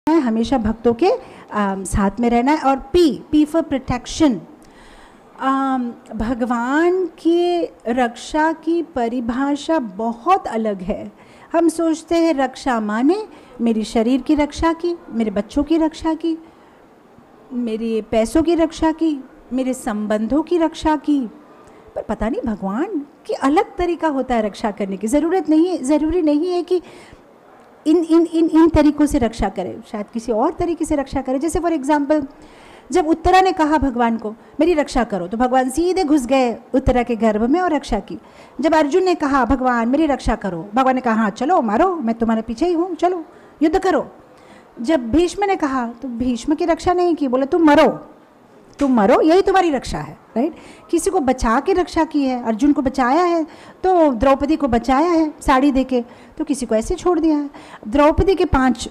है, हमेशा भक्तों के साथ में रहना है। और पी फॉर प्रोटेक्शन। भगवान की रक्षा की परिभाषा बहुत अलग है। हम सोचते हैं रक्षा माने मेरी शरीर की रक्षा की, मेरे बच्चों की रक्षा की, मेरे पैसों की रक्षा की, मेरे संबंधों की रक्षा की। पर पता नहीं भगवान की अलग तरीका होता है रक्षा करने की। ज़रूरी नहीं है कि इन तरीक़ों से रक्षा करे, शायद किसी और तरीके से रक्षा करे। जैसे फॉर एग्जांपल, जब उत्तरा ने कहा भगवान को मेरी रक्षा करो, तो भगवान सीधे घुस गए उत्तरा के गर्भ में और रक्षा की। जब अर्जुन ने कहा भगवान मेरी रक्षा करो, भगवान ने कहा हाँ चलो मारो, मैं तुम्हारे पीछे ही हूँ, चलो युद्ध करो। जब भीष्म ने कहा तो भीष्म की रक्षा नहीं की, बोले तुम मरो, यही तुम्हारी रक्षा है, राइट। किसी को बचा के रक्षा की है, अर्जुन को बचाया है, तो द्रौपदी को बचाया है साड़ी देके, तो किसी को ऐसे छोड़ दिया है। द्रौपदी के 5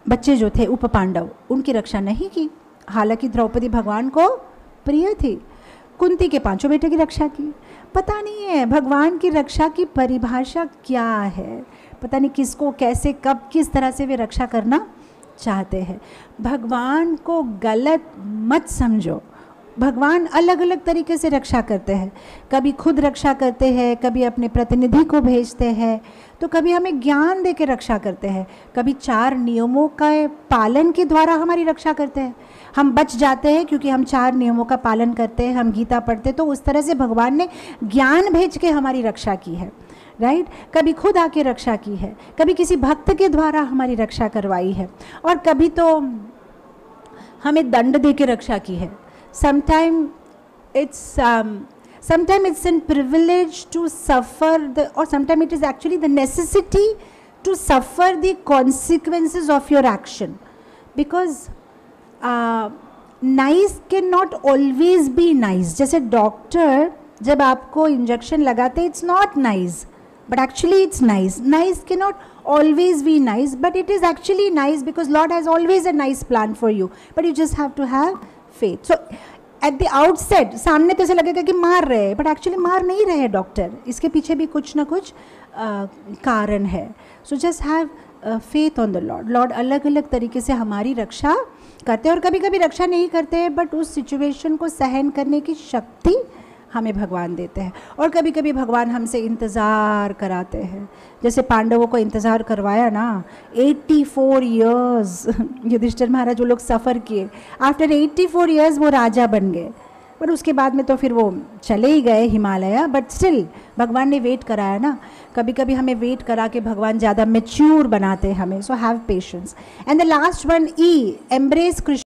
बच्चे जो थे उप पांडव, उनकी रक्षा नहीं की, हालांकि द्रौपदी भगवान को प्रिय थी। कुंती के 5 बेटे की रक्षा की। पता नहीं है भगवान की रक्षा की परिभाषा क्या है, पता नहीं किसको कैसे कब किस तरह से वे रक्षा करना चाहते हैं। भगवान को गलत मत समझो। भगवान अलग अलग तरीके से रक्षा करते हैं। कभी खुद रक्षा करते हैं, कभी अपने प्रतिनिधि को भेजते हैं, तो कभी हमें ज्ञान दे के रक्षा करते हैं, कभी 4 नियमों का पालन के द्वारा हमारी रक्षा करते हैं। हम बच जाते हैं क्योंकि हम 4 नियमों का पालन करते हैं, हम गीता पढ़ते, तो उस तरह से भगवान ने ज्ञान भेज के हमारी रक्षा की है, राइट। कभी खुद आके रक्षा की है, कभी किसी भक्त के द्वारा हमारी रक्षा करवाई है, और कभी तो हमें दंड दे के रक्षा की है। Sometimes it's a privilege to suffer or sometimes it is actually the necessity to suffer the consequences of your action, because nice cannot always be nice. जैसे डॉक्टर जब आपको इंजेक्शन लगाते it's not nice but actually it's nice. Nice cannot always be nice, but it is actually nice because Lord has always a nice plan for you, but you just have to have faith. So at the outset सामने तो ऐसे लगेगा कि मार रहे हैं, but actually मार नहीं रहे डॉक्टर, इसके पीछे भी कुछ ना कुछ कारण है। So just have faith on the Lord. Lord अलग अलग तरीके से हमारी रक्षा करते हैं, और कभी कभी रक्षा नहीं करते हैं, बट उस सिचुएशन को सहन करने की शक्ति हमें भगवान देते हैं। और कभी कभी भगवान हमसे इंतज़ार कराते हैं, जैसे पांडवों को इंतज़ार करवाया ना 84 ईयर्स। युधिष्ठिर महाराज वो लोग सफ़र किए, आफ्टर 84 ईयर्स वो राजा बन गए, पर उसके बाद में तो फिर वो चले ही गए हिमालय, बट स्टिल भगवान ने वेट कराया ना। कभी कभी हमें वेट करा के भगवान ज़्यादा मैच्योर बनाते हैं हमें। So have patience. And the last one, E, embrace Krishna.